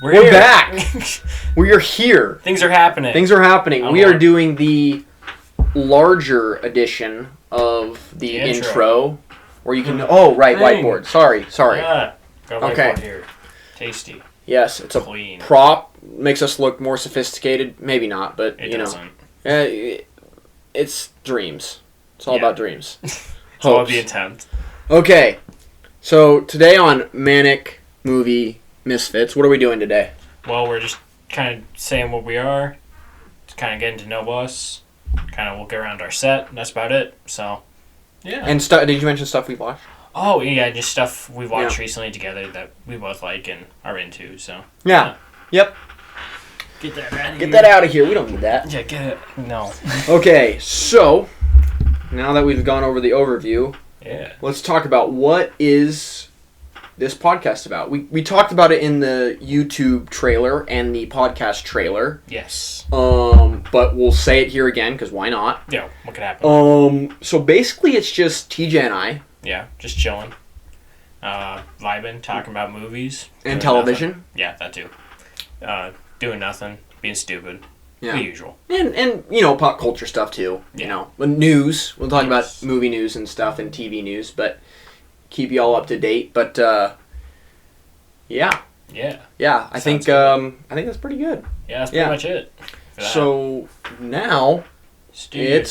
We're back. We are here. Things are happening. We are doing the larger edition of the intro. Where you can... Oh, right, whiteboard. Sorry. Yeah, got a whiteboard here. Tasty. Yes, it's clean. A prop. Makes us look more sophisticated. Maybe not, but, it doesn't. It's dreams. It's all about dreams. It's all about the intent. Okay, so today on Manic Movie Misfits, what are we doing today? Well, we're just kind of saying what we are, just kind of getting to know us, kind of look around our set, and that's about it. So, yeah. And did you mention stuff we've watched? Oh, yeah, just stuff we watched recently together that we both like and are into, so. Yeah. Yep. Get that out of here. Get that out of here. We don't need that. Yeah, get it. No. Okay, so, now that we've gone over the overview, let's talk about what is this podcast about. We talked about it in the YouTube trailer and the podcast trailer. Yes. But we'll say it here again, because why not? Yeah, what could happen? So basically it's just TJ and I. Yeah, just chilling. Vibing, talking about movies. And television. Nothing. Yeah, that too. Doing nothing, being stupid. Yeah. The usual. And you know, pop culture stuff too. Yeah. You know, news. We'll talk about movie news and stuff and TV news, but keep you all up to date. But yeah. I think that's pretty good. Yeah, that's pretty much it. So now Studio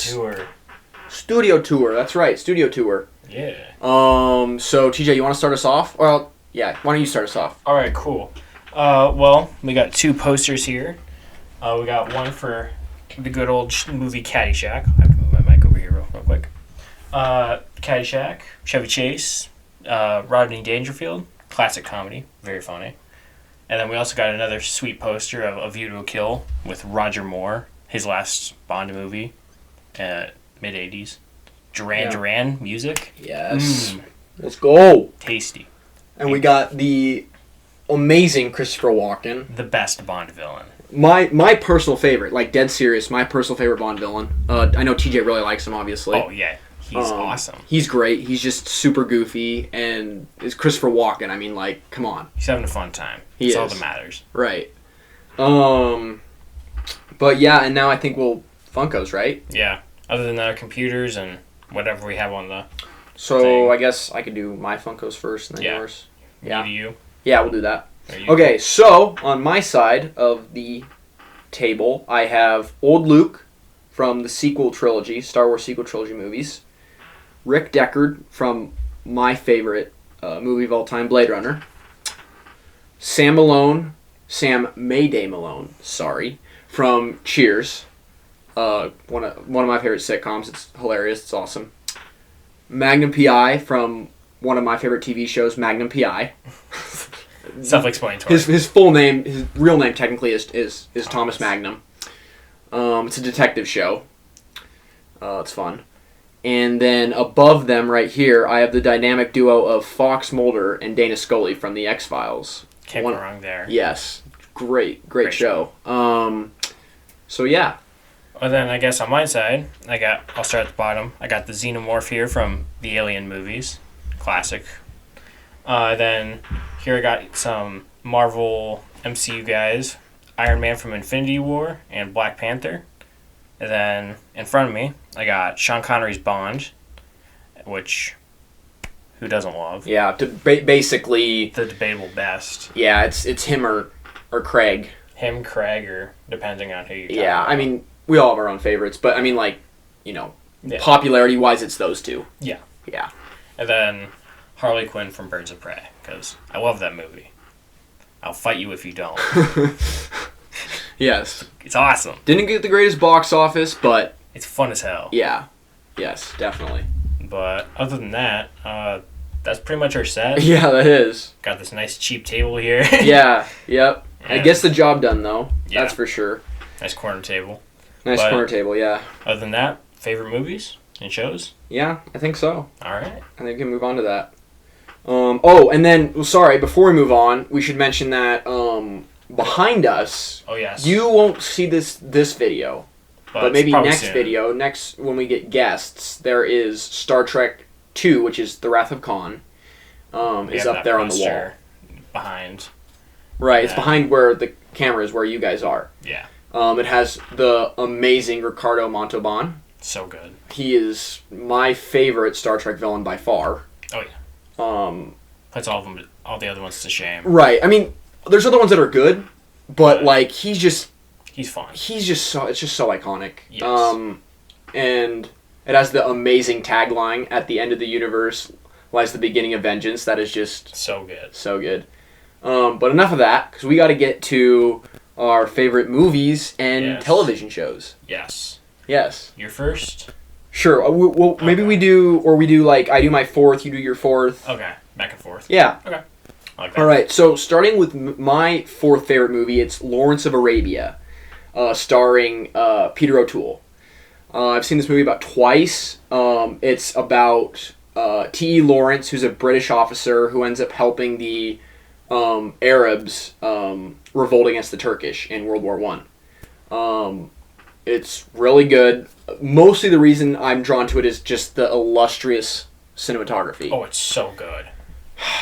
tour. That's right, studio tour. Yeah. So TJ, you want to start us off? Well, yeah. Why don't you start us off? All right, cool. Well, we got two posters here. We got one for the good old movie Caddyshack. I have to move my mic over here real quick. Caddyshack, Chevy Chase, Rodney Dangerfield, classic comedy, very funny. And then we also got another sweet poster of A View to a Kill with Roger Moore, his last Bond movie, mid-'80s. Duran music. Yes. Let's go. Tasty. And we got the amazing Christopher Walken. The best Bond villain. My personal favorite, like dead serious, my personal favorite Bond villain. I know TJ really likes him, obviously. Oh, yeah. He's awesome. He's great. He's just super goofy, and it's Christopher Walken. I mean, like, come on. He's having a fun time. That's all that matters. Right. But yeah, and now I think we'll Funkos, right? Yeah. Other than our computers and whatever we have on the thing. I guess I could do my Funkos first and then yours. Yeah. You. Yeah, we'll do that. Okay, so on my side of the table, I have Old Luke from the sequel trilogy, Star Wars sequel trilogy movies. Rick Deckard from my favorite movie of all time, Blade Runner. Sam Mayday Malone, from Cheers. One of my favorite sitcoms. It's hilarious. It's awesome. Magnum P.I. from one of my favorite TV shows, Magnum P.I. Self-explanatory. His full name, his real name technically is Thomas Magnum. It's a detective show. It's fun. And then above them right here, I have the dynamic duo of Fox Mulder and Dana Scully from The X-Files. Can't go wrong there. Yes. Great show. So yeah. Well, then I guess on my side, I'll start at the bottom. I got the Xenomorph here from the Alien movies. Classic. Then here I got some Marvel MCU guys. Iron Man from Infinity War and Black Panther. And then in front of me, I got Sean Connery's Bond, which who doesn't love? Yeah, basically the debatable best. Yeah, it's him or Craig. Him, Craig, or depending on who you're talking about. I mean, we all have our own favorites, but I mean, like, you know, popularity-wise, it's those two. Yeah. Yeah. And then Harley Quinn from Birds of Prey, because I love that movie. I'll fight you if you don't. Yes. It's awesome. Didn't get the greatest box office, but it's fun as hell. Yeah. Yes, definitely. But other than that, that's pretty much our set. Yeah, that is. Got this nice cheap table here. Yeah, yep. It gets the job done, though. Yeah. That's for sure. Nice corner table. Corner table, yeah. Other than that, favorite movies and shows? Yeah, I think so. All right. I think we can move on to that. And then, before we move on, we should mention that behind us, you won't see this video, but maybe next video, when we get guests, there is Star Trek 2, which is The Wrath of Khan, is up there on the wall. Behind. Right, it's behind where the camera is, where you guys are. Yeah. It has the amazing Ricardo Montalban. So good. He is my favorite Star Trek villain by far. Oh yeah. Puts all the other ones to shame. Right. I mean, there's other ones that are good, but like he's fun. He's just so it's just so iconic. Yes. And it has the amazing tagline at the end of the universe lies the beginning of vengeance. That is just so good. So good. But enough of that, because we got to get to our favorite movies and television shows. Yes. Yes. You're first? Sure. Well, maybe we do like, I do my fourth, you do your fourth. Okay. Back and forth. Yeah. Okay. I like that. All right. So, starting with my fourth favorite movie, it's Lawrence of Arabia, starring Peter O'Toole. I've seen this movie about twice. It's about T.E. Lawrence, who's a British officer who ends up helping the Arabs revolt against the Turkish in World War I. It's really good. Mostly the reason I'm drawn to it is just the illustrious cinematography. Oh, it's so good.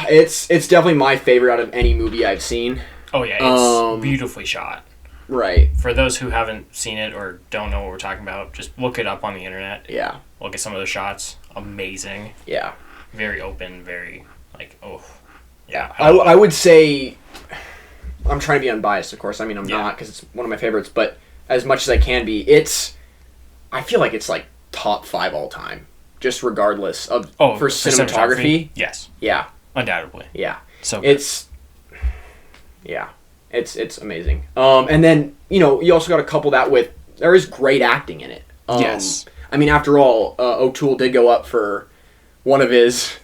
It's definitely my favorite out of any movie I've seen. Oh yeah, it's beautifully shot. Right. For those who haven't seen it or don't know what we're talking about, just look it up on the internet. Yeah. Look at some of the shots. Amazing. Yeah. Very open, very like yeah. I would say I'm trying to be unbiased, of course. I mean, I'm not because it's one of my favorites, but as much as I can be, I feel like it's like top 5 all time, just regardless of for cinematography. Yes. Yeah. Undoubtedly. Yeah. So good. It's amazing. And then you also got to couple that with there is great acting in it. Yes. I mean, after all, O'Toole did go up for one of his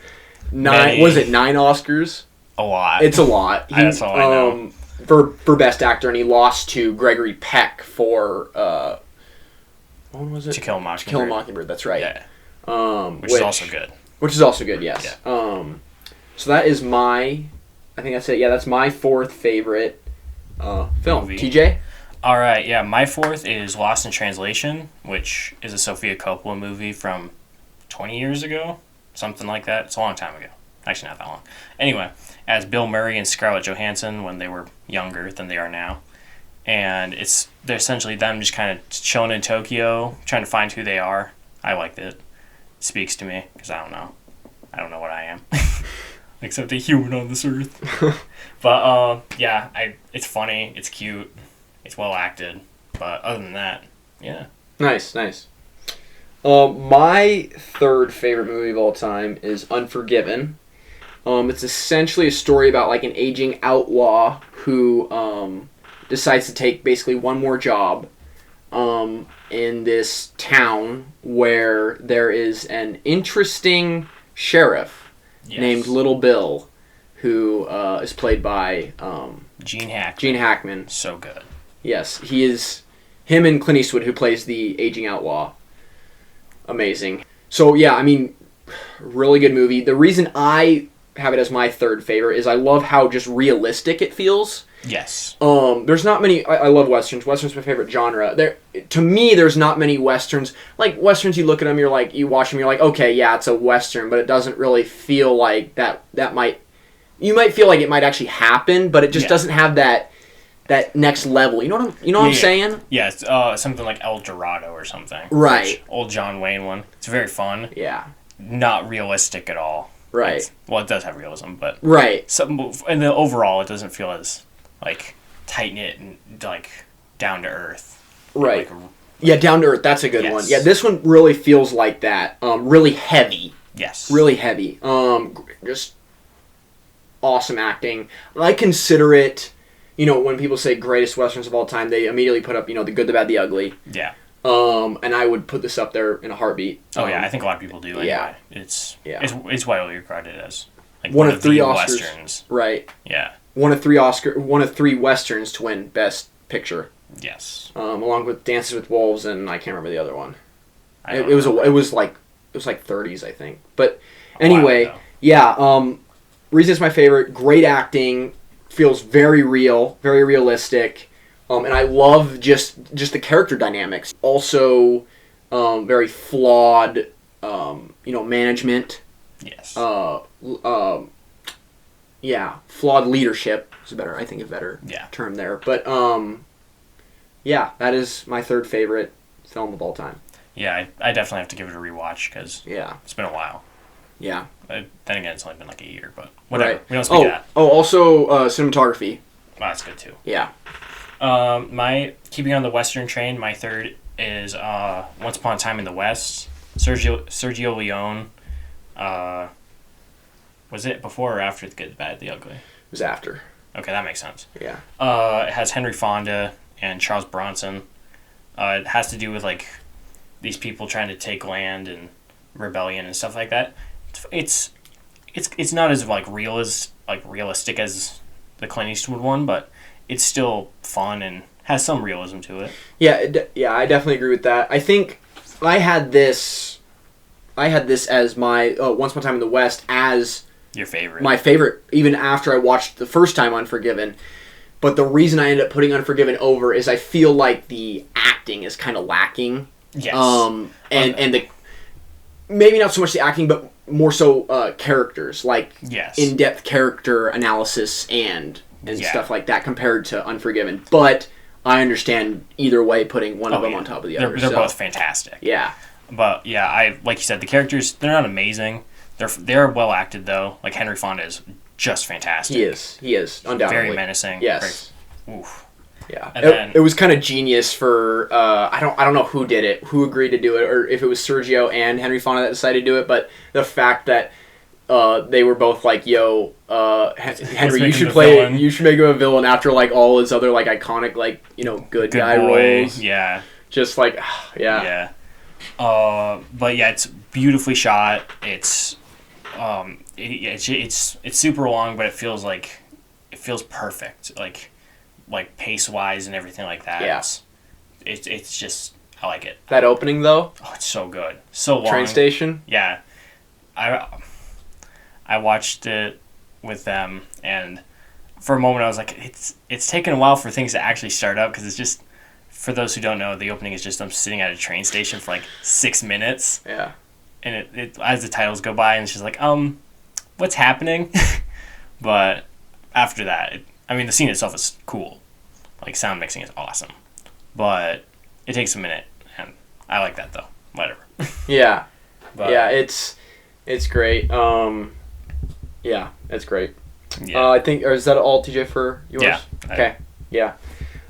9 Oscars? A lot. It's a lot. That's all I know. For Best Actor, and he lost to Gregory Peck for what was it? To Kill a Mockingbird. To Kill a Mockingbird. That's right. Yeah. Which is also good. Which is also good. Yes. Yeah. So that is I think that's it. Yeah, that's my fourth favorite film. Movie. TJ. All right. Yeah, my fourth is Lost in Translation, which is a Sofia Coppola movie from 20 years ago, something like that. It's a long time ago. Actually, not that long. Anyway, as Bill Murray and Scarlett Johansson when they were younger than they are now. And they're essentially them just kind of chilling in Tokyo, trying to find who they are. I liked it. It speaks to me, because I don't know. I don't know what I am. Except a human on this earth. But, yeah, it's funny, it's cute, it's well acted. But other than that, yeah. Nice. My third favorite movie of all time is Unforgiven. It's essentially a story about like an aging outlaw who decides to take basically one more job in this town where there is an interesting sheriff named Little Bill, who is played by Gene Hackman. Gene Hackman. So good. Yes, he is him and Clint Eastwood, who plays the aging outlaw. Amazing. So yeah, I mean, really good movie. The reason I have it as my third favorite is I love how just realistic it feels. Yes. There's not many. I love westerns. Westerns my favorite genre. To me, there's not many westerns. Like westerns, you look at them, you watch them, you're like, okay, yeah, it's a western, but it doesn't really feel like that. You might feel like it might actually happen, but it just doesn't have that next level. You know what I'm saying? Yeah, it's something like El Dorado or something. Right. Old John Wayne one. It's very fun. Yeah. Not realistic at all. Right. It does have realism, but and the overall, it doesn't feel as like tight knit and like down to earth. Right. Yeah, down to earth. That's a good one. Yeah, this one really feels like that. Really heavy. Yes. Really heavy. Just awesome acting. I consider it. When people say greatest westerns of all time, they immediately put up, The Good, the Bad, the Ugly. Yeah. And I would put this up there in a heartbeat. Oh yeah, I think a lot of people do. Anyway. Yeah. It's widely regarded as like one of 3 Oscars. Westerns. Right. Yeah. One of 3 westerns to win Best Picture. Yes. Along with Dances with Wolves and I can't remember the other one. It was like 30s, I think. But anyway, reason it's my favorite. Great acting. Feels very real, very realistic, and I love just the character dynamics. Also, very flawed, management. Yes. flawed leadership is a better term there. But that is my third favorite film of all time. Yeah, I definitely have to give it a rewatch because it's been a while. Yeah. Then again, it's only been like a year, but whatever. Right. We don't speak of that. Oh, also cinematography. Oh, that's good too. Yeah. Keeping on the Western train, my third is Once Upon a Time in the West. Sergio Leone. Was it before or after The Good, the Bad, the Ugly? It was after. Okay, that makes sense. Yeah. It has Henry Fonda and Charles Bronson. It has to do with like these people trying to take land and rebellion and stuff like that. It's not as realistic as the Clint Eastwood one, but it's still fun and has some realism to it. Yeah, I definitely agree with that. I think I had this as my Once Upon a Time in the West as your favorite. My favorite, even after I watched the first time Unforgiven. But the reason I ended up putting Unforgiven over is I feel like the acting is kind of lacking. Yes. And the maybe not so much the acting, but more so characters, like in-depth character analysis and stuff like that compared to Unforgiven. But I understand either way putting one of them on top of the other. They're both fantastic. Yeah. But I like you said, the characters, they're not amazing. They're well acted though. Like Henry Fonda is just fantastic. He is undoubtedly very menacing. Yes. Oof. Yeah. It was kind of genius for I don't know who did it, who agreed to do it, or if it was Sergio and Henry Fonda that decided to do it. But the fact that they were both like, "Yo, Henry, you should make him a villain after like all his other like iconic good guy roles." Yeah. Just like Yeah. But yeah, it's beautifully shot. It's it's super long, but it feels perfect, like pace wise and everything like that. Yeah. It's just, I like it. That opening though. Oh, it's so good. So long. Train station. Yeah, I watched it with them, and for a moment I was like, it's taken a while for things to actually start up because it's just. For those who don't know, the opening is just them sitting at a train station for like 6 minutes. Yeah. And it as the titles go by, and it's just like, what's happening? But after that, the scene itself is cool. Like, sound mixing is awesome. But it takes a minute, and I like that, though. Whatever. Yeah. Yeah, it's great. Yeah, it's great. Yeah. I think, or is that all, TJ, for yours? Yeah. Okay. Yeah.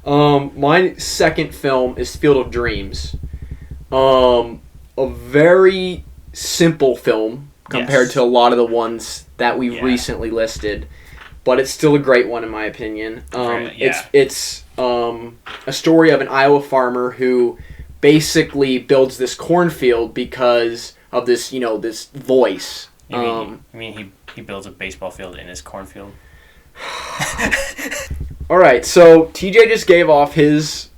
My second film is Field of Dreams. A very simple film compared to a lot of the ones that we've recently listed, but it's still a great one in my opinion. It's a story of an Iowa farmer who basically builds this cornfield because of this, this voice. You mean he builds a baseball field in his cornfield? All right, so TJ just gave off his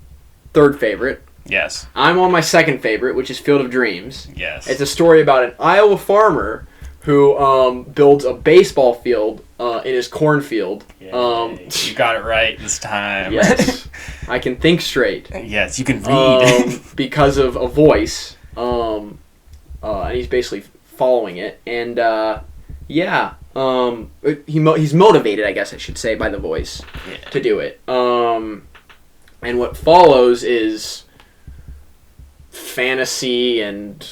third favorite. Yes. I'm on my second favorite, which is Field of Dreams. Yes. It's a story about an Iowa farmer who builds a baseball field in his cornfield. You got it right this time. Yes. I can think straight. Yes, you can read. Because of a voice. And he's basically following it. And, he's motivated, I guess I should say, by the voice to do it. And what follows is fantasy and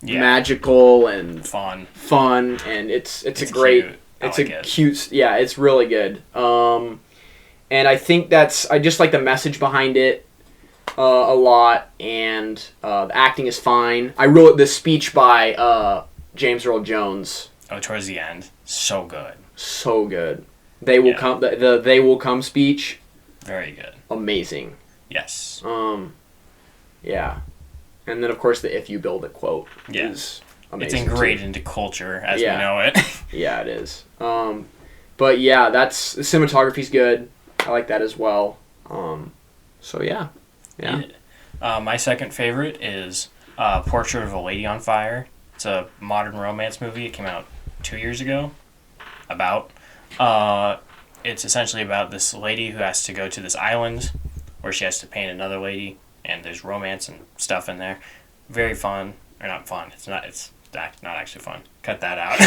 magical and fun, and it's a great, cute. Yeah, it's really good. And I think I just like the message behind it a lot, and the acting is fine. I wrote this speech by James Earl Jones. Oh, towards the end. So good. So good. They will come. The They Will Come speech. Very good. Amazing. Yes. Yeah. And then of course the "If You Build It" quote is amazing. It's ingrained into culture as we know it. Yeah, it is. But yeah, the cinematography's good. I like that as well. So yeah. My second favorite is Portrait of a Lady on Fire. It's a modern romance movie. It came out 2 years ago. It's essentially about this lady who has to go to this island where she has to paint another lady, and there's romance and stuff in there. Very fun. Or not fun. It's not actually fun. Cut that out.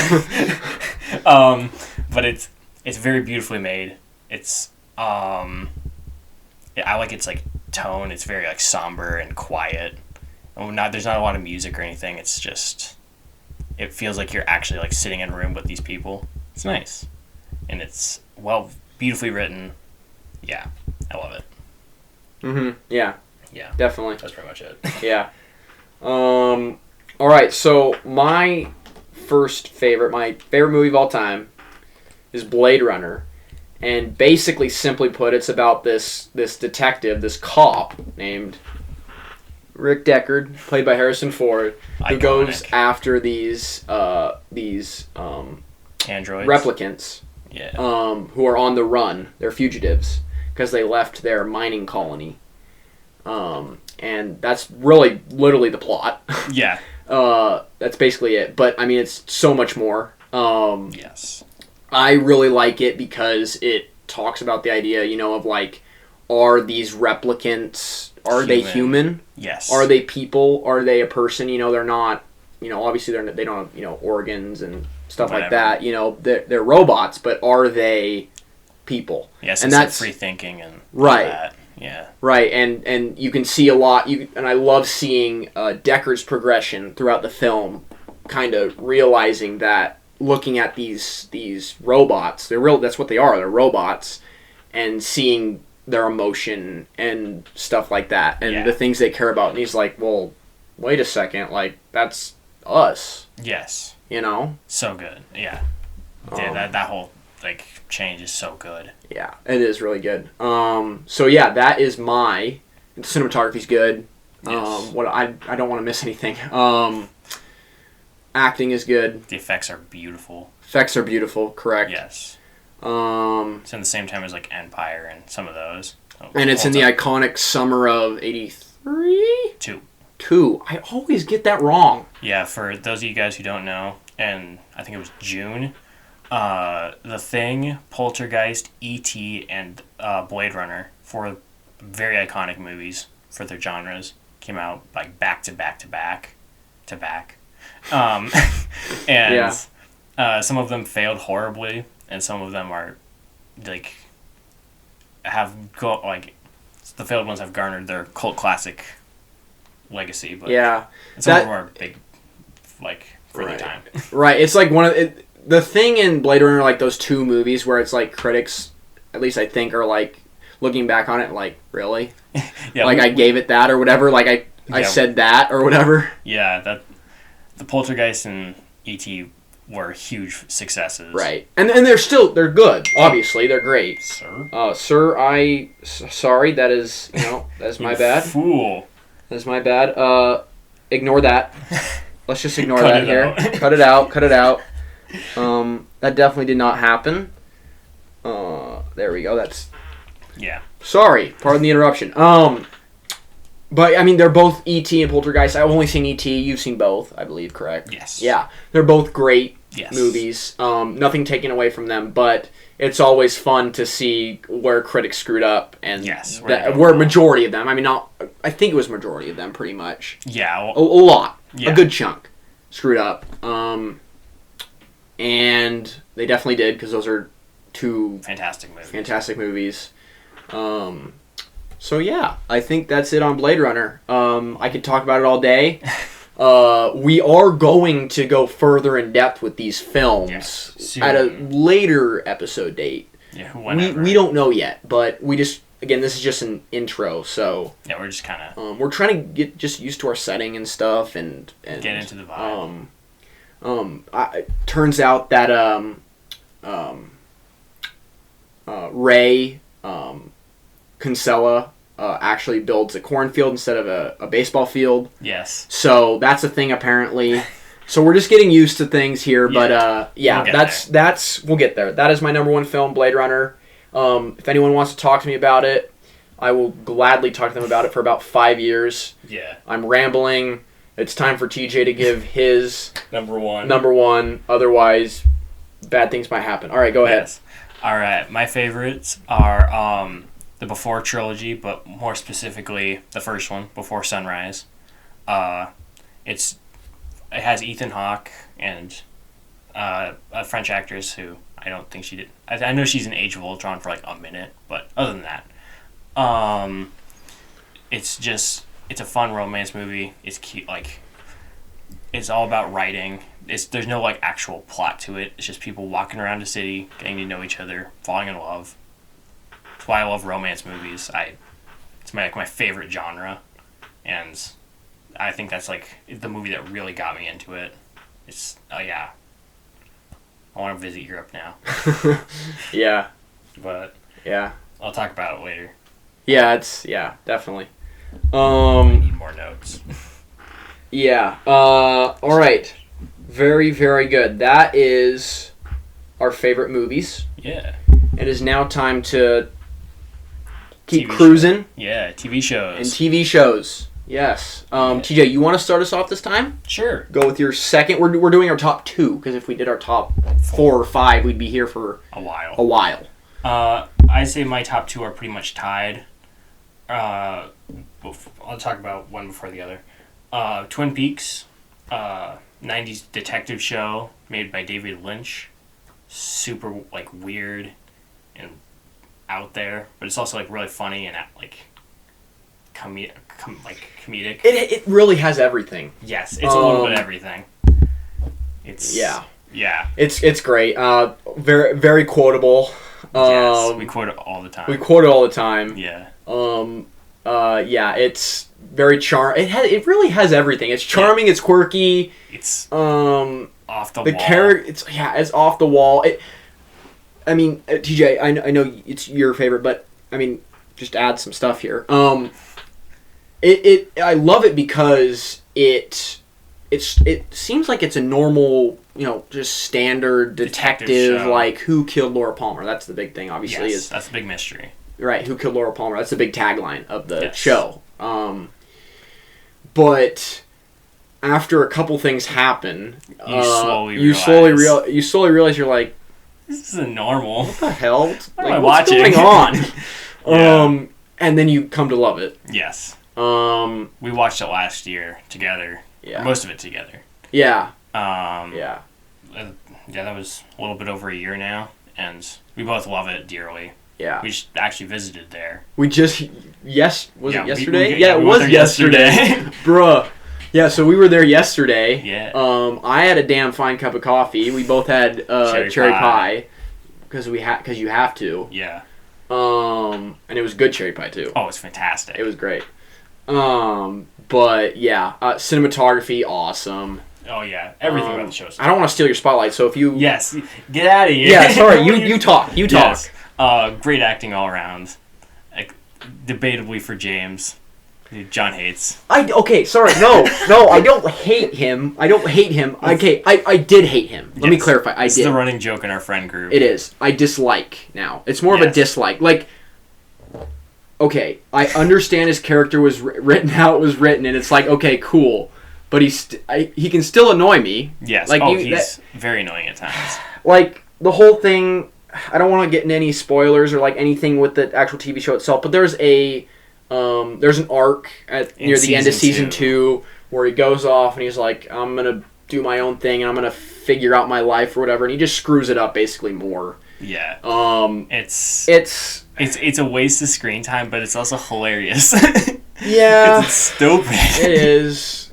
But it's very beautifully made. It's I like its like tone. It's very like somber and quiet. And there's not a lot of music or anything. It's just it feels like you're actually like sitting in a room with these people. It's nice, and it's beautifully written. Yeah, I love it. Yeah. Yeah. Definitely. That's pretty much it. Yeah. All right. So my favorite movie of all time is Blade Runner, and basically, simply put, it's about this detective, this cop named Rick Deckard, played by Harrison Ford, who goes after these androids, replicants, who are on the run. They're fugitives because they left their mining colony. And that's really literally the plot. Yeah. That's basically it. But I mean, it's so much more. Yes. I really like it because it talks about the idea, of like, are these replicants, they human? Yes. Are they people? Are they a person? They're not, obviously they don't have, organs and stuff like that. They're robots, but are they people? Yes, and that's free thinking and right. That. Yeah. Right, and you can see a lot, and I love seeing Deckard's progression throughout the film, kind of realizing that, looking at these robots, that's what they are, they're robots, and seeing their emotion and stuff like that, and the things they care about, and he's like, well, wait a second, like, that's us. Yes. So good, yeah. That whole, like, change is so good. Yeah, it is really good. So yeah, that is the cinematography's good. Yes. I don't want to miss anything. Acting is good. The effects are beautiful. Correct. Yes. It's in the same time as like Empire and some of those. And it's in the iconic summer of '83. Two. I always get that wrong. Yeah, for those of you guys who don't know, and I think it was June. The Thing, Poltergeist, E.T., and Blade Runner, four very iconic movies for their genres, came out like back to back. And some of them failed horribly, and some of them are like the failed ones have garnered their cult classic legacy, but some of them are big for their time. Right, it's like The Thing and Blade Runner are like those two movies where it's like critics, at least I think, are like looking back on it like, really? I gave it that or whatever, like I said that or whatever. Yeah, that the Poltergeist and E.T. were huge successes. Right. And they're good. Obviously, they're great. Sir? Sorry, that is, that is my bad. Fool. That is my bad. Ignore that. Let's just ignore that here. Cut it out. That definitely did not happen. There we go. That's... Yeah. Sorry. Pardon the interruption. But, I mean, they're both E.T. and Poltergeist. I've only seen E.T. You've seen both, I believe, correct? Yes. Yeah. They're both great movies. Nothing taken away from them, but it's always fun to see where critics screwed up. And where majority of them, I mean, I think it was majority of them, pretty much. Yeah. A lot. Yeah. A good chunk screwed up. And they definitely did, because those are two fantastic movies. So yeah, I think that's it on Blade Runner. I could talk about it all day. We are going to go further in depth with these films at a later episode date. Yeah, whenever. We don't know yet, but we just, again, this is just an intro, so... Yeah, we're just kind of... we're trying to get just used to our setting and stuff, and get into the vibe. It turns out that Ray Kinsella actually builds a cornfield instead of a baseball field. Yes. So that's a thing apparently. So we're just getting used to things here, but we'll get there. That is my number one film, Blade Runner. If anyone wants to talk to me about it, I will gladly talk to them about it for about 5 years. Yeah. I'm rambling. It's time for TJ to give his number one. Otherwise, bad things might happen. All right, go ahead. All right, my favorites are the Before trilogy, but more specifically the first one, Before Sunrise. It has Ethan Hawke and a French actress who I don't think she did. I know she's in Age of Ultron for like a minute, but other than that, it's a fun romance movie. It's cute, like it's all about writing. There's no like actual plot to it. It's just people walking around the city, getting to know each other, falling in love. That's why I love romance movies. It's my favorite genre, and I think that's like the movie that really got me into it. It's yeah. I want to visit Europe now. Yeah. But yeah, I'll talk about it later. Yeah, definitely. I need more notes. Yeah. All right. Very, very good. That is our favorite movies. Yeah. It is now time to keep TV cruising. Yeah, TV shows. And TV shows. Yes. TJ, you want to start us off this time? Sure. Go with your second. We're doing our top 2, because if we did our top 4 or 5, we'd be here for a while. I'd say my top 2 are pretty much tied. I'll talk about one before the other. Twin Peaks, 90s detective show made by David Lynch. Super like weird and out there, but it's also like really funny and like comedic. It really has everything. Yes, it's a little bit of everything. It's yeah. It's great. Very very quotable. Yes, we quote it all the time. Yeah. Yeah, it's very It really has everything. It's charming. It's quirky. It's off the wall. It's off the wall. I mean, TJ, I know it's your favorite, but I mean, just add some stuff here. I love it because it seems like it's a normal, just standard detective like who killed Laura Palmer. That's the big thing, obviously. Yes, that's the big mystery. Right, who killed Laura Palmer? That's the big tagline of the show. But after a couple things happen, you slowly realize you're like, this isn't normal. What the hell? What's going on? And then you come to love it. Yes. We watched it last year together. Yeah. Most of it together. Yeah. Yeah, that was a little bit over a year now, and we both love it dearly. Yeah. We just actually visited there. We just... Was it yesterday? It was yesterday. Bruh. Yeah, so we were there yesterday. Yeah. I had a damn fine cup of coffee. We both had cherry pie. Because you have to. Yeah. And it was good cherry pie, too. Oh, it's fantastic. It was great. But, yeah. Cinematography, awesome. Oh, yeah. Everything about the show. I don't want to steal your spotlight, so if you... Yes. Get out of here. Yeah, sorry. You talk. You talk. Yes. Great acting all around. Like, debatably for James. John hates. Okay, sorry. No, I don't hate him. Okay, I did hate him. Let me clarify. I did. It's the running joke in our friend group. It is. I dislike now. It's more of a dislike. Like, okay, I understand his character was written how it was written, and it's like, okay, cool. But he can still annoy me. Yes. Like, he's very annoying at times. Like, the whole thing... I don't want to get into any spoilers or like anything with the actual TV show itself, but there's an arc near the end of season 2 where he goes off and he's like, I'm gonna do my own thing and I'm gonna figure out my life or whatever, and he just screws it up basically more. Yeah. It's a waste of screen time, but it's also hilarious. Yeah. It's stupid. It is.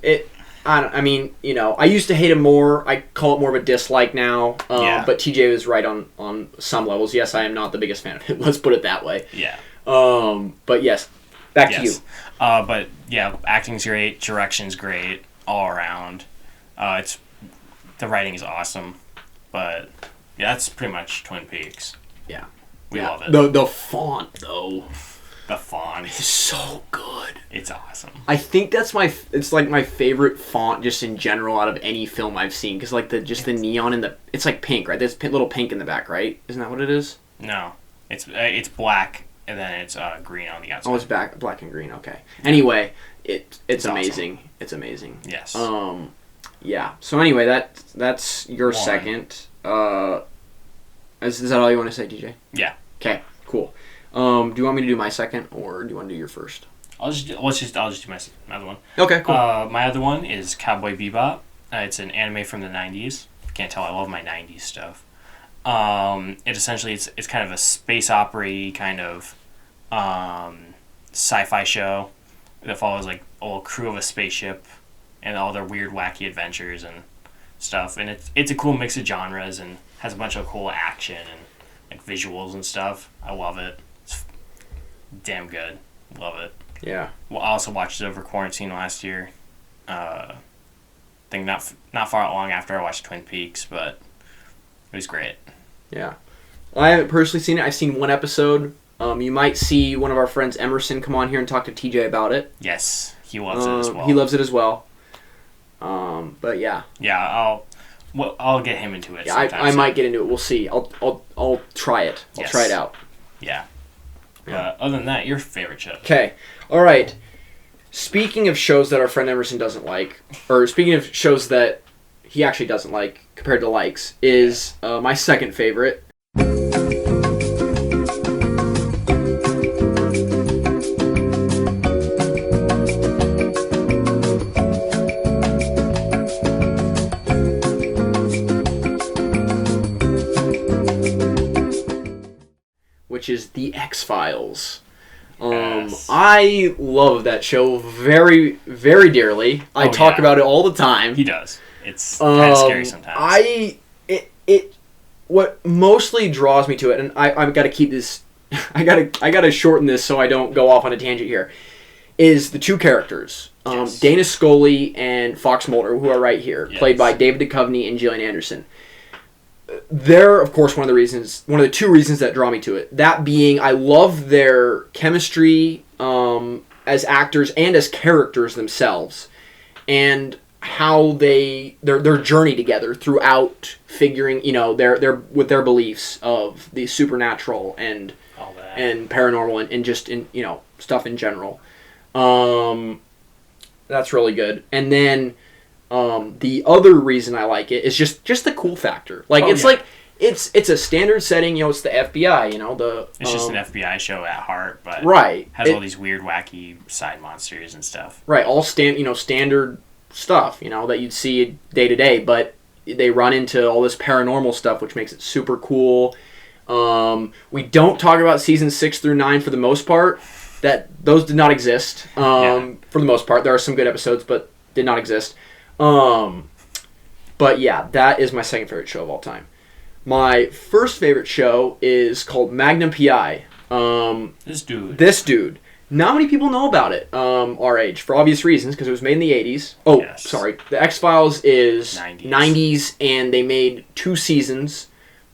I mean, I used to hate him more. I call it more of a dislike now. But TJ was right on some levels. Yes, I am not the biggest fan of it. Let's put it that way. Yeah. But yes, back to you. But yeah, acting's great, direction's great, all around. The writing is awesome. But yeah, that's pretty much Twin Peaks. Yeah. We love it. The font though. The font is so good. It's awesome. I think it's like my favorite font just in general out of any film I've seen, because like the neon in it's like pink, right? There's little pink in the back, right? Isn't that what it is? No, it's black and then it's green on the outside. Oh, it's black and green. Okay. Anyway, it's amazing. Awesome. It's amazing. Yes. Yeah. So anyway, that's your second. Is that all you want to say, DJ? Yeah. Okay. Cool. Do you want me to do my second, or do you want to do your first? I'll just do my other one. Okay, cool. My other one is Cowboy Bebop. It's an anime from the 90s. can't tell, I love my 90s stuff. It essentially, it's kind of a space opera kind of sci-fi show that follows like a little crew of a spaceship and all their weird, wacky adventures and stuff. And it's a cool mix of genres and has a bunch of cool action and like visuals and stuff. I love it. It's damn good. Love it. Yeah. Well, I also watched it over quarantine last year. I think not far long after I watched Twin Peaks, but it was great. Yeah. I haven't personally seen it. I've seen one episode. You might see one of our friends, Emerson, come on here and talk to TJ about it. Yes, he loves it as well. He loves it as well. But yeah. Yeah, I'll get him into it. Yeah, I might get into it. We'll see. I'll try it. I'll try it out. Yeah. Other than that, your favorite show? Okay. All right. Speaking of shows that our friend Emerson doesn't like, or speaking of shows that he actually doesn't like compared to likes, is my second favorite. Which is The X-Files. Yes. I love that show very, very dearly. I talk about it all the time. He does. It's kind of scary sometimes. What mostly draws me to it, and I've got to keep this, I gotta shorten this so I don't go off on a tangent here, is the two characters, Yes. Dana Scully and Fox Mulder, who are right here, Yes. played by David Duchovny and Gillian Anderson. They're, of course, one of the two reasons that draw me to it. That being, I love their chemistry as actors and as characters themselves, and how their journey together throughout figuring, their with their beliefs of the supernatural and All that. and paranormal and just in stuff in general. That's really good. And then the other reason I like it is just the cool factor. Like it's a standard setting. It's the FBI. It's just an FBI show at heart, but right has all these weird, wacky side monsters and stuff. Right, all standard stuff. That you'd see day to day, but they run into all this paranormal stuff, which makes it super cool. We don't talk about seasons 6 through 9 for the most part. Those did not exist. For the most part, there are some good episodes, but did not exist. But yeah, that is my second favorite show of all time. My first favorite show is called Magnum P.I. This dude. Not many people know about it our age, for obvious reasons, because it was made in the 80s. Oh, yes. Sorry. The X-Files is 90s, and they made 2 seasons,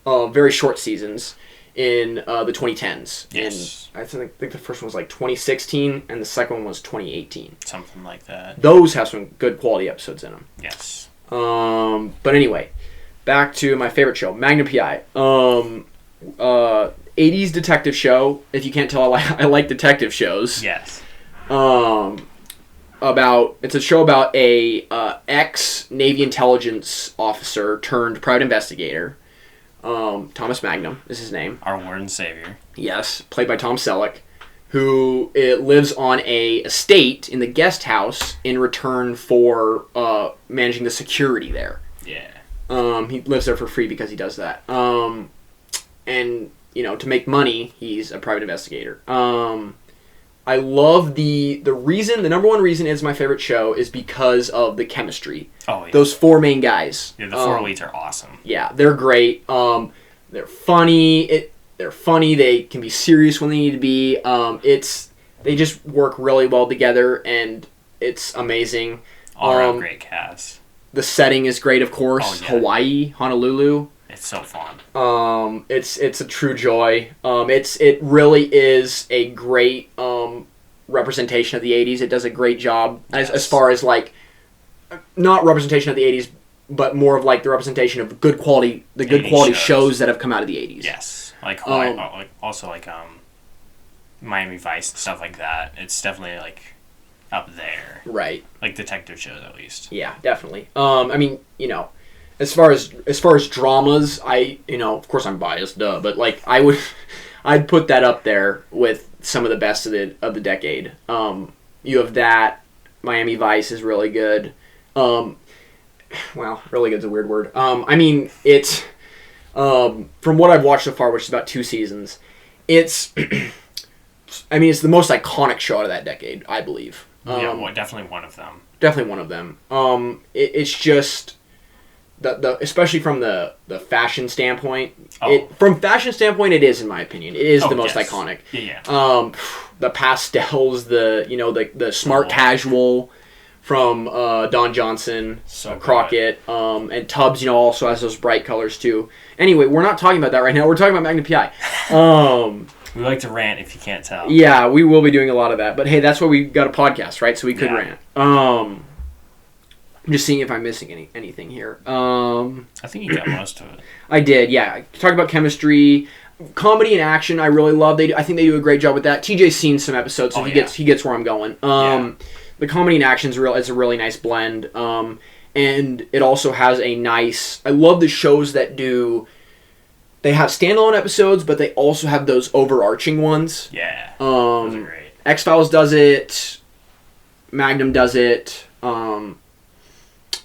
very short seasons, in the 2010s. Yes. I think the first one was like 2016, and the second one was 2018. Something like that. Those have some good quality episodes in them. Yes. But anyway, back to my favorite show, Magnum P.I. 80s detective show. If you can't tell, I like detective shows. Yes. It's a show about a ex-Navy intelligence officer turned private investigator. Thomas Magnum is his name. Our Lord and Savior. Yes, played by Tom Selleck, who lives on a estate in the guest house in return for managing the security there. Yeah. He lives there for free because he does that. And to make money, he's a private investigator. I love the number one reason it's my favorite show is because of the chemistry. Oh, yeah. Those 4 main guys. Yeah, the 4 leads are awesome. Yeah, they're great. They're funny. They're funny. They can be serious when they need to be. They just work really well together, and it's amazing. All around great cast. The setting is great, of course. Oh, yeah. Hawaii, Honolulu. It's so fun. It's a true joy. It really is a great representation of the 80s. It does a great job as far as not representation of the 80s, but more of the representation of good quality shows that have come out of the 80s. Yes, also Miami Vice and stuff like that. It's definitely up there. Right. Detective shows at least. Yeah, definitely. As far as dramas, of course I'm biased, but I'd put that up there with some of the best of the decade. You have that. Miami Vice is really good. well, really good's a weird word. I mean, it's from what I've watched so far, which is about 2 seasons. It's I mean, it's the most iconic show out of that decade, I believe. Definitely one of them. Definitely one of them. It's just the especially from the fashion standpoint. From fashion standpoint, it is, in my opinion, it is the most iconic. Yeah. The pastels, the smart casual from Don Johnson, Crockett, and Tubbs, also has those bright colors too. Anyway, we're not talking about that right now. We're talking about Magnum PI. We like to rant, if you can't tell. Yeah, we will be doing a lot of that. But hey, that's why we got a podcast, right? So we could rant. I'm just seeing if I'm missing anything here. I think you got most of it. I did, yeah. Talk about chemistry, comedy and action. I really love. I think they do a great job with that. TJ's seen some episodes, so he gets where I'm going. The comedy and action is a really nice blend. And it also has a nice. I love the shows that do. They have standalone episodes, but they also have those overarching ones. Yeah, those are great. X-Files does it. Magnum does it. Don't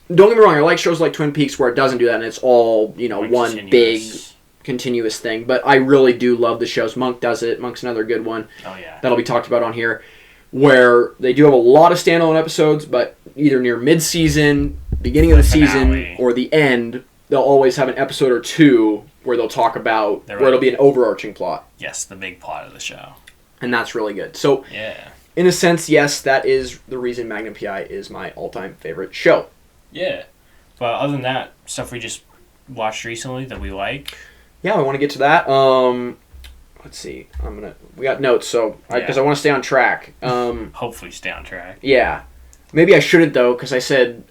get me wrong, I like shows like Twin Peaks where it doesn't do that and it's all, one big continuous thing. But I really do love the shows. Monk does it. Monk's another good one. Oh, yeah. That'll be talked about on here. Where they do have a lot of standalone episodes, but either near mid-season, beginning of the season, or the end, they'll always have an episode or two where they'll talk about, where it'll be an overarching plot. Yes, the big plot of the show. And that's really good. So, in a sense, yes, that is the reason Magnum P.I. is my all-time favorite show. Yeah. But other than that, stuff we just watched recently that we like. Yeah, I want to get to that. Let's see. We got notes, so because I want to stay on track. Hopefully stay on track. Yeah. Maybe I shouldn't, though, because I said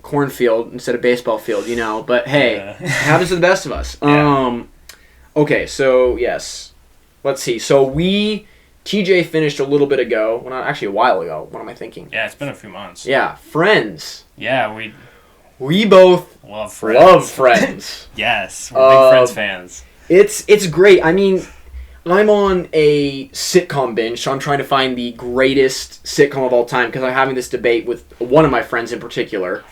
cornfield instead of baseball field, But, hey, happens to the best of us. Yeah. Okay, so, yes. Let's see. So, TJ finished a little bit ago. Well, not actually a while ago. What am I thinking? Yeah, it's been a few months. Yeah, Friends. Yeah, we both love Friends. Yes, we're big Friends fans. It's great. I mean, I'm on a sitcom binge, so I'm trying to find the greatest sitcom of all time because I'm having this debate with one of my friends in particular.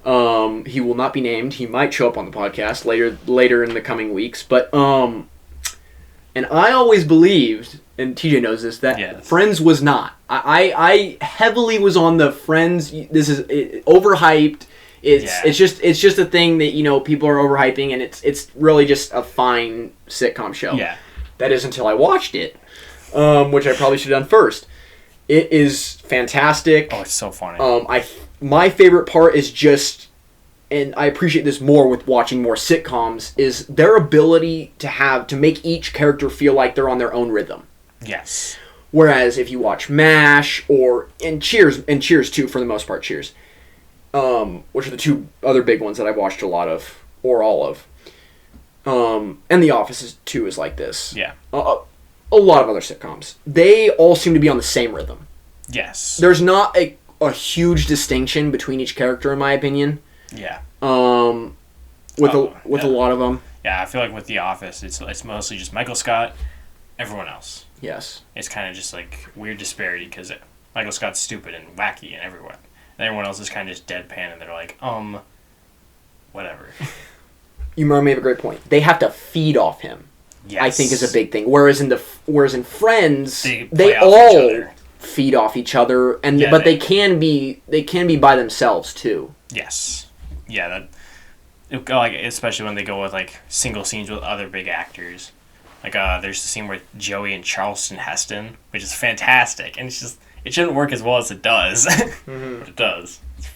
He will not be named. He might show up on the podcast later in the coming weeks. But and I always believed, and TJ knows this, that Friends was not. I heavily was on the Friends. This is overhyped. It's just a thing that people are overhyping, and it's really just a fine sitcom show. Yeah. That is until I watched it, which I probably should have done first. It is fantastic. Oh, it's so funny. My favorite part is just, and I appreciate this more with watching more sitcoms, is their ability to make each character feel like they're on their own rhythm. Yes. Whereas if you watch MASH and Cheers too, for the most part, Cheers, which are the two other big ones that I've watched a lot of, or all of. And The Office too is like this. Yeah. A lot of other sitcoms. They all seem to be on the same rhythm. Yes. There's not a huge distinction between each character, in my opinion. Yeah. With a lot of them. Yeah, I feel like with The Office, it's mostly just Michael Scott, everyone else. Yes. It's kind of just like weird disparity because Michael Scott's stupid and wacky and everyone. And everyone else is kind of just deadpan and they're like, whatever. You made a great point. They have to feed off him. Yes. I think is a big thing. Whereas in Friends, they all feed off each other, but they can be by themselves too. Yes. Yeah. Especially when they go with like single scenes with other big actors. Like there's the scene with Joey and Charleston Heston, which is fantastic, and it shouldn't work as well as it does, but it does. It's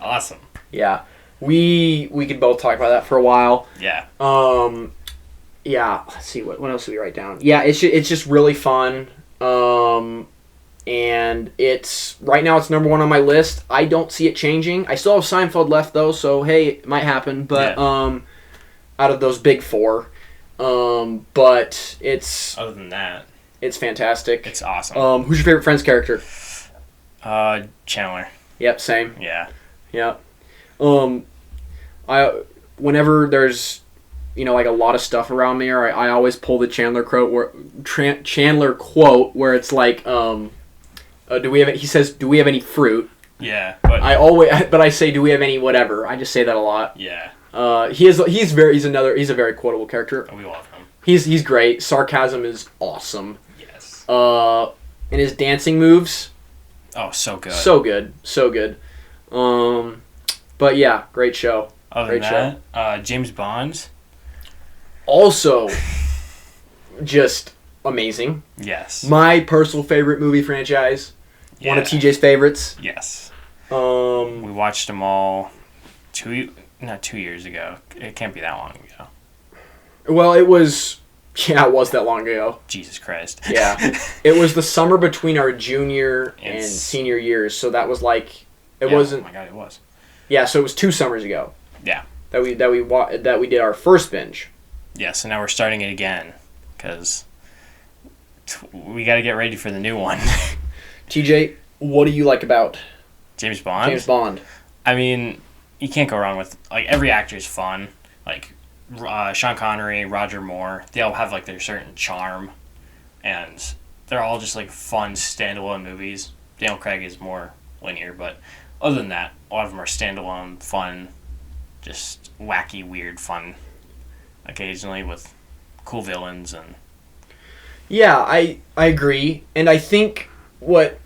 awesome. Yeah. We could both talk about that for a while. Yeah. Yeah. Let's see what else did we write down. Yeah, it's just really fun. And right now it's number 1 on my list. I don't see it changing. I still have Seinfeld left though, so hey, it might happen. But out of those big 4, but it's other than that, it's fantastic. It's awesome. Who's your favorite Friends character? Chandler. Yep, same. Yeah. Yep. Whenever there's, like a lot of stuff around me, or I always pull the Chandler quote where it's like, he says, "Do we have any fruit?" Yeah, but I say, do we have any whatever? I just say that a lot. Yeah. He's a very quotable character. We love him. He's great. Sarcasm is awesome. Yes. And his dancing moves. Oh, so good. So good. But yeah, great show. Other than that, James Bond. Also, just amazing. Yes. My personal favorite movie franchise. Yeah. One of TJ's favorites. Yes. We watched them all 2 years ago. It can't be that long ago. Well, it was that long ago. Jesus Christ. Yeah. It was the summer between our junior and senior years, so that was like wasn't. Oh my god, it was. Yeah, so it was 2 summers ago. Yeah. That we did our first binge. Yeah, so now we're starting it again because we got to get ready for the new one. TJ, what do you like about James Bond? James Bond. I mean, you can't go wrong with every actor is fun. Like Sean Connery, Roger Moore, they all have their certain charm, and they're all just fun standalone movies. Daniel Craig is more linear, but other than that, a lot of them are standalone, fun, just wacky, weird fun. Occasionally with cool villains and. Yeah, I agree, and I think what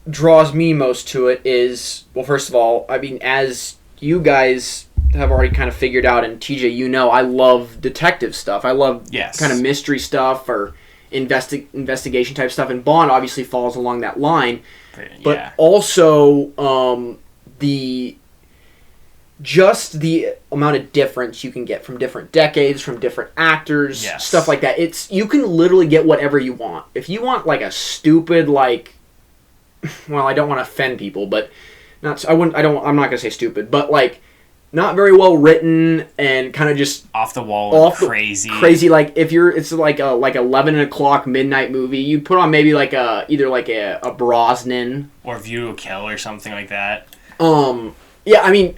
draws me most to it is, well, first of all, I mean, as you guys have already kind of figured out, and TJ, I love detective stuff. I love kind of mystery stuff or investigation type stuff, and Bond obviously falls along that line. But also the amount of difference you can get from different decades, from different actors, stuff like that. You can literally get whatever you want. If you want a stupid well, I don't want to offend people, but I'm not gonna say stupid, but not very well written and kind of just off the wall, crazy. If it's a 11 o'clock midnight movie, you'd put on maybe either a Brosnan or View to a Kill or something like that. Yeah, I mean.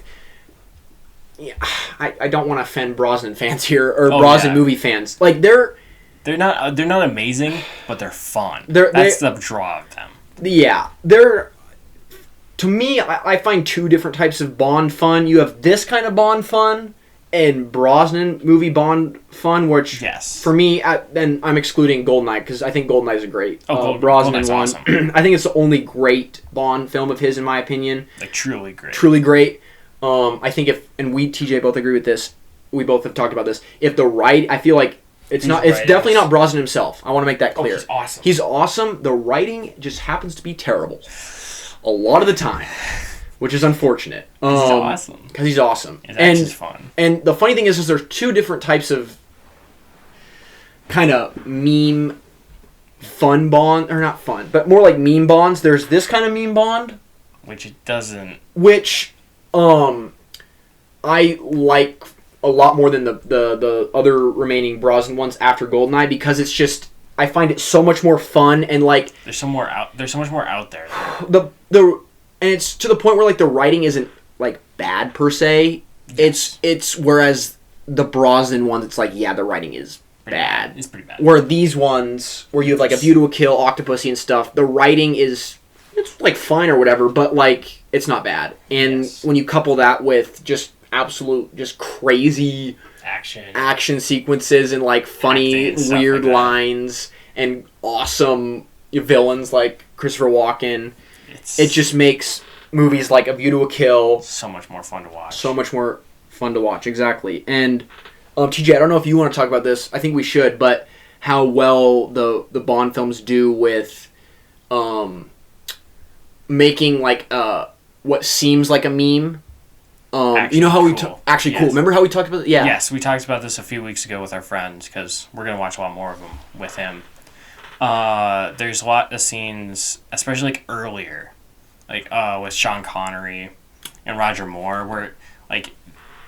Yeah, I don't want to offend Brosnan fans here or Brosnan movie fans. They're not amazing, but they're fun. That's the draw of them. Yeah, to me, I find 2 different types of Bond fun. You have this kind of Bond fun and Brosnan movie Bond fun, which for me, and I'm excluding GoldenEye because I think GoldenEye is a great Brosnan one. Awesome. I think it's the only great Bond film of his, in my opinion. Truly great. Truly great. I think we TJ both agree with this. We both have talked about this. If I feel like it's definitely not Brosnan himself. I want to make that clear. He's awesome. He's awesome. The writing just happens to be terrible a lot of the time, which is unfortunate. He's awesome. Because he's awesome. It's fun. And the funny thing is there's 2 different types of kind of meme fun Bond, or not fun, but more like meme Bonds. There's this kind of meme Bond, which it doesn't. Which I like a lot more than the other remaining Brosnan ones after GoldenEye because it's just I find it so much more fun and there's so much more out there. And it's to the point where the writing isn't bad per se. Yes. It's whereas the Brosnan ones it's the writing is bad. It's pretty bad. Where these ones where you have A View to a Kill, Octopussy and stuff, the writing is fine or whatever, but it's not bad. And when you couple that with just absolute just crazy action sequences and funny weird lines and awesome villains like Christopher Walken, it just makes movies like A View to a Kill so much more fun to watch. Exactly. And TJ, I don't know if you want to talk about this. I think we should, but how well the Bond films do with making what seems like a meme. You know how cool. Cool. Remember how we talked about it? Yeah. Yes, we talked about this a few weeks ago with our friends because we're gonna watch a lot more of them with him. There's a lot of scenes, especially earlier, with Sean Connery and Roger Moore, where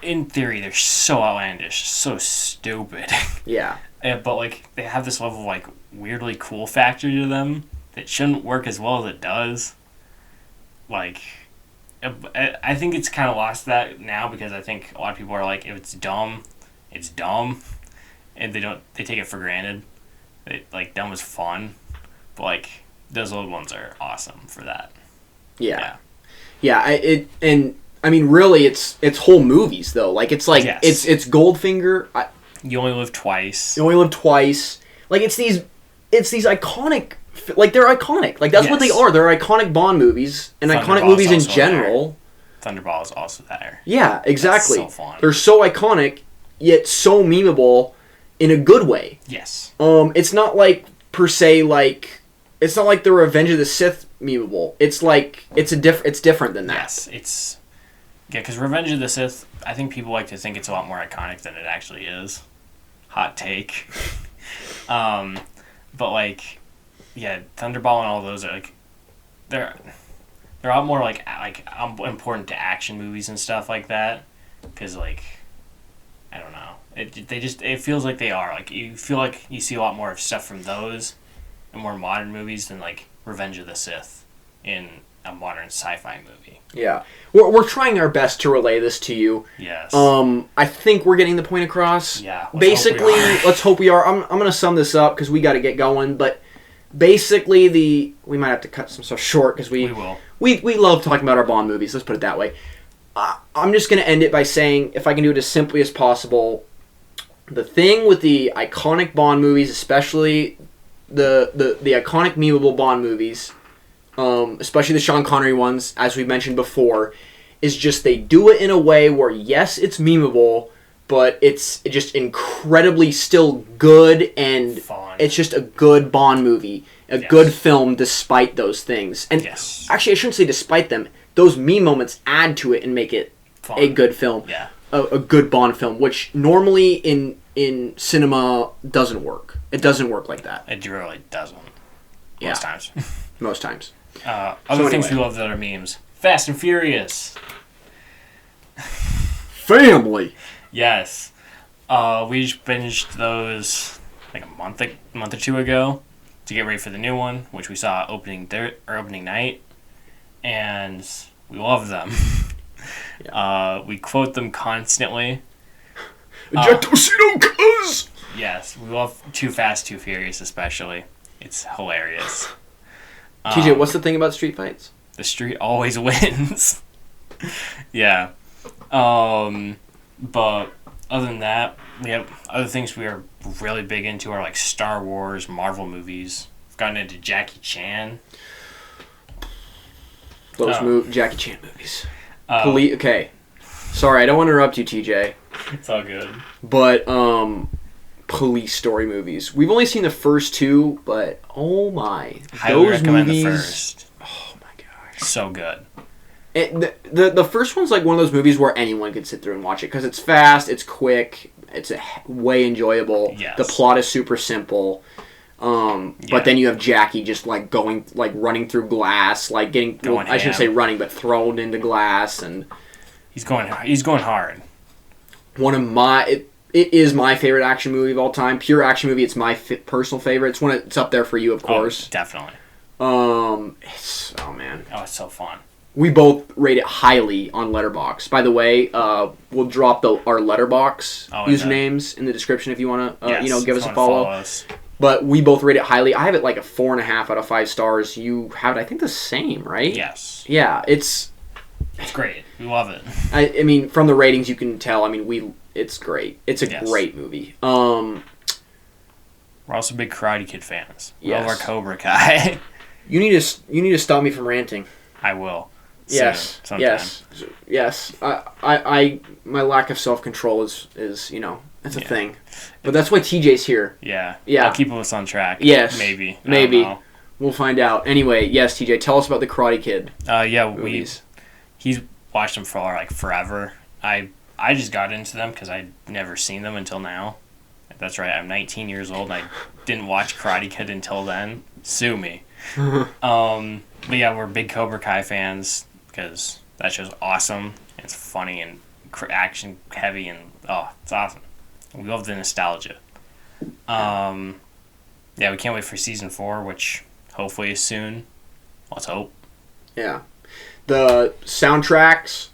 in theory they're so outlandish, so stupid. Yeah. But they have this level of weirdly cool factor to them that shouldn't work as well as it does. I think it's kind of lost that now because I think a lot of people are if it's dumb, and they take it for granted. Dumb is fun, but those old ones are awesome for that. Yeah. Yeah, I mean, really, it's whole movies though. Like it's like Yes. it's Goldfinger. You Only Live Twice. You Only Live Twice. Like it's these iconic. Like they're iconic. Like that's what they Yes. are. They're iconic Bond movies and iconic Thunderball's movies in also general. Thunderball is also there. Yeah, exactly. That's so fun. They're so iconic, yet so memeable in a good way. Yes. It's not like per se like it's not like the Revenge of the Sith memeable. It's like it's different than that. Yes, it's because Revenge of the Sith. I think people like to think it's a lot more iconic than it actually is. Hot take. But like, yeah, Thunderball and all those are like they're a lot more like important to action movies and stuff like that. Because like, I don't know, it feels like they are like you feel like you see a lot more of stuff from those and more modern movies than like Revenge of the Sith in a modern sci-fi movie. Yeah, we're trying our best to relay this to you. Yes. I think we're getting the point across. Yeah. Basically, let's hope we are. I'm gonna sum this up because we got to get going. But basically, we might have to cut some stuff short because we will. We love talking about our Bond movies. Let's put it that way. I'm just gonna end it by saying, if I can do it as simply as possible, the thing with the iconic Bond movies, especially the iconic memeable Bond movies, especially the Sean Connery ones, as we mentioned before, is just they do it in a way where, yes, it's memeable, but it's just incredibly still good, and Fun. it's just a good Bond movie, a good film despite those things. And actually, I shouldn't say despite them. Those meme moments add to it and make it Fun. a good film, a good Bond film, which normally in cinema doesn't work. It doesn't work like that. It really doesn't. Yeah. Most times. Most times. Other things we love that are memes. Fast and Furious. Family. Yes. We just binged those like a month or two ago to get ready for the new one, which we saw opening night, and we love them. We quote them constantly. Ejectocito, cuz! Yes, we love Too Fast, Too Furious especially. It's hilarious. TJ, what's the thing about street fights? The street always wins. Yeah. But other than that, we have other things we are really big into are like Star Wars, Marvel movies. We've gotten into Jackie Chan. Those Jackie Chan movies. Okay. Sorry, I don't want to interrupt you, TJ. It's all good. But, police story movies. We've only seen the first two, but oh my. Highly those recommend movies, the first. Oh my gosh. So good. The first one's like one of those movies where anyone could sit through and watch it because it's fast, it's quick, it's way enjoyable. Yes. The plot is super simple. But then you have Jackie just like running through glass, like I shouldn't say running, but thrown into glass, and he's going hard. One of it is my favorite action movie of all time. Pure action movie. It's my personal favorite. It's up there for you, of course. Oh, definitely. It's so fun. We both rate it highly on Letterboxd. By the way, we'll drop our Letterboxd usernames in the description if you want to, give us a follow. But we both rate it highly. I have it like a 4.5 out of 5 stars. You have it, I think, the same, right? Yes. Yeah, it's great. We love it. I mean, from the ratings, you can tell. I mean, it's great. It's a great movie. We're also big Karate Kid fans. We love our Cobra Kai. You need to stop me from ranting. I will. Yes. Sometime. Yes. I my lack of self-control is it's a thing. But that's why TJ's here. Yeah. Yeah. I'll keep us on track. Yes. Maybe. We'll find out. Anyway, yes, TJ, tell us about the Karate Kid. Movies. He's watched them for like forever. I just got into them because I'd never seen them until now. That's right. I'm 19 years old. And I didn't watch Karate Kid until then. Sue me. But yeah, we're big Cobra Kai fans because that show's awesome. It's funny and action heavy, and it's awesome. We love the nostalgia. We can't wait for season 4, which hopefully is soon. Let's hope. Yeah, the soundtracks,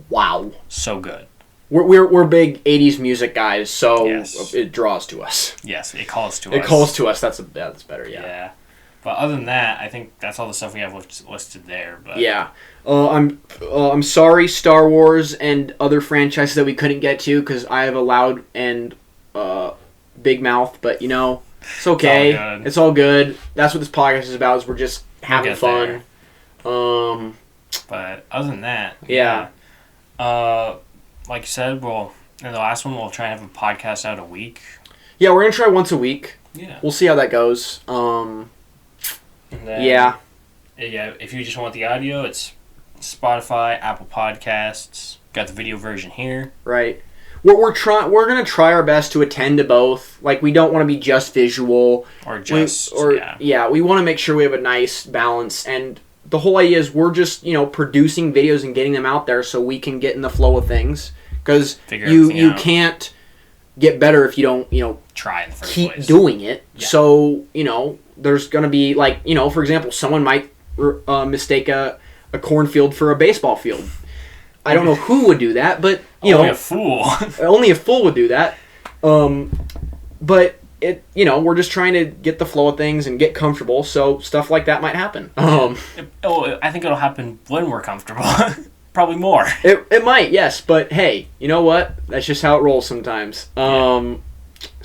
wow, so good. We're big 80s music guys, so it draws to us. Yes, it calls to us. It calls to us. That's better. Yeah. But other than that, I think that's all the stuff we have listed there. But yeah. I'm sorry, Star Wars and other franchises that we couldn't get to because I have a loud and big mouth. But it's okay. It's all good. That's what this podcast is about. Is we're just having fun. But other than that, yeah. Like you said, in the last one, we'll try and have a podcast out a week. Yeah, we're gonna try once a week. Yeah. We'll see how that goes. And then, yeah. Yeah. If you just want the audio, it's Spotify, Apple Podcasts. Got the video version here. Right. We're gonna try our best to attend to both. Like, we don't want to be just visual or just yeah. We want to make sure we have a nice balance, and the whole idea is we're just producing videos and getting them out there so we can get in the flow of things. Because you can't get better if you don't try in the first keep place. Doing it. Yeah. So there's gonna be for example, someone might mistake a cornfield for a baseball field. I don't know who would do that, but only a fool. Only a fool would do that. But we're just trying to get the flow of things and get comfortable, so stuff like that might happen. I think it'll happen when we're comfortable. Probably more. It might, yes, but hey, you know what? That's just how it rolls sometimes. So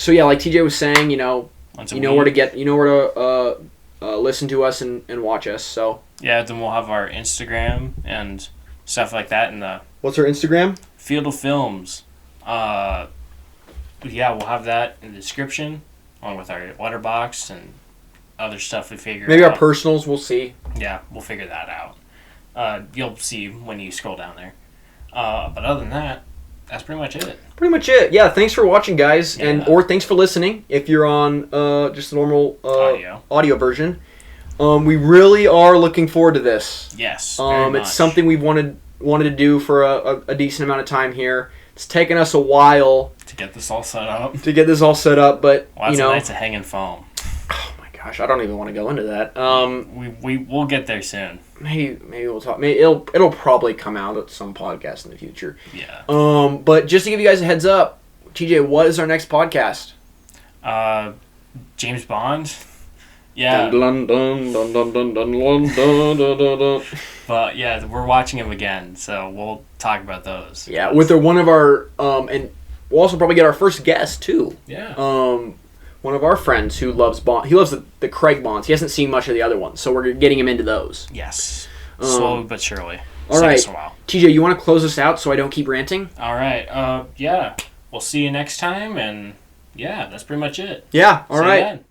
yeah, like TJ was saying, you know where to listen to us and watch us. So yeah, then we'll have our Instagram and stuff like that in the. What's our Instagram? Field of Films. Yeah, we'll have that in the description, along with our letterbox and other stuff we figure out. Maybe our personals, we'll see. Yeah, we'll figure that out. You'll see when you scroll down there. But other than that, that's pretty much it. Pretty much it. Yeah, thanks for watching, guys, or thanks for listening if you're on just the normal audio version. We really are looking forward to this. Yes, very much. It's something we've wanted to do for a decent amount of time here. It's taken us a while to get this all set up. But lots of nights of hanging foam. Oh my gosh, I don't even want to go into that. We'll get there soon. Maybe we'll talk. Maybe it'll probably come out at some podcast in the future. Yeah. But just to give you guys a heads up, TJ, what is our next podcast? James Bond. Yeah. But yeah, we're watching him again, so we'll talk about those. Yeah, with one of our and we'll also probably get our first guest too. Yeah. One of our friends who loves Bond. He loves the Craig Bonds. He hasn't seen much of the other ones, so we're getting him into those. Yes. Slowly but surely. All right. Takes a while. TJ, you want to close us out so I don't keep ranting? All right. Yeah. We'll see you next time, and yeah, that's pretty much it. Yeah. All right.